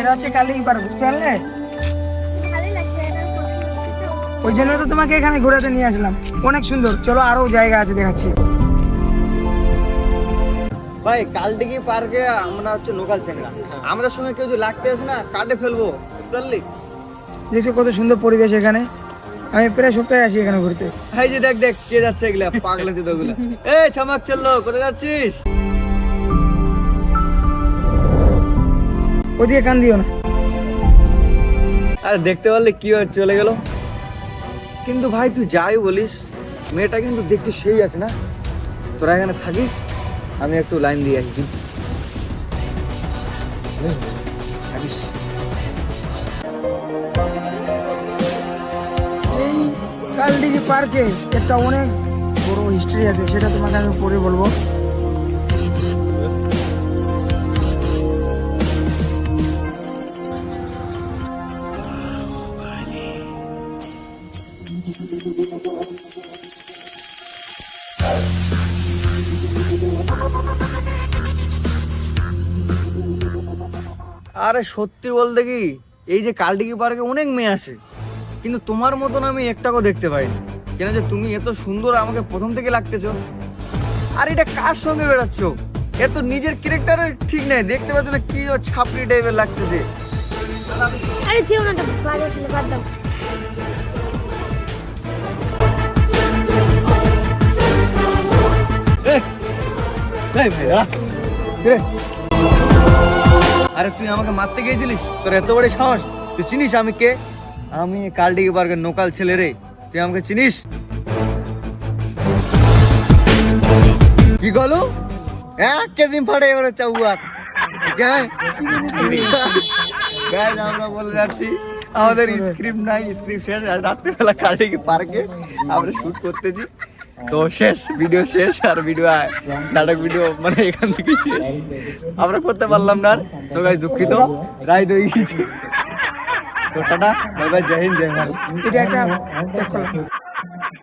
এটা হচ্ছে কালদিঘি পার্ক, বুঝতে পারলে? ওই জন্য তো তোমাকে এখানে ঘোরাতে নিয়ে আসলাম, অনেক সুন্দর। চলো আরো জায়গা আছে দেখাচ্ছি। ভাই কালদিঘি পার্কে আমরা হচ্ছে লোকাল চ্যাংড়া, আমাদের সঙ্গে কেউ যদি লাগতে আসে না কাটে ফেলবো, বুঝতে পারলি? দেখছো কত সুন্দর পরিবেশ এখানে, আমি প্রায় সপ্তাহে আসি এখানে ঘুরতে। এই যে দেখ দেখ কে যাচ্ছে এগুলা পাগলা চোদাগুলা। এই ছামাক চললো, কোথায় যাচ্ছিস? ওদিকে কান দিও না। আরে দেখতে পারলে কি হয়, চলে গেল। কিন্তু ভাই তুই যাই বলিস, মেয়েটা কিন্তু দেখতে সেই আছে না? তোরা এখানে থাকিস, আমি একটু লাইন দিয়ে আসছি। থাকিস। এই কালদিঘি পার্কে একটা অনেক বড় হিস্ট্রি আছে, সেটা তোমাকে আমি পরে বলবো। আরে সত্যি বলতে কি, এই যে কালদিঘি পার্কে অনেক মেয়ে আসে, কিন্তু তোমার মতন আমি একটাকেও দেখতে পাইনি। কেন যে তুমি এত সুন্দর আমাকে প্রথম থেকে লাগতেছো। আর এটা কার সঙ্গে বেড়াচ্ছ? এর তো নিজের ক্যারেক্টার ঠিক নাই, দেখতে পাচ্ছ না কি ও ছাপড়ি টাইপের লাগতেছে। আরে যেও না, বাদ আসলে বাদ দাও। আরে তুই আমাকে মারতে গিয়েছিলিস? তোর এত বড় সাহস? তুই চিনিস আমি কে? আমি কালদিঘি পার্কের লোকাল ছেলে রে, তুই আমাকে চিনিস? কি গলো কেদিন ফাটে এবারে চাউয়ার। গাইজ আমরা বলে যাচ্ছি আমাদের স্ক্রিপ্ট নাই, স্ক্রিপ্ট শেষ। রাত্রিবেলা কালদিঘি পার্কে আমরা শুট করতেছি, তো শেষ, ভিডিও শেষ। আর ভিডিও নাটক ভিডিও মানে এখান থেকে শেষ, আমরা করতে পারলাম না। তো গাইজ দুঃখিত, রাইড হয়ে গেছে। তো টাটা, বাই বাই, জয় হিন্দ, জয় ভারত। এটা একটা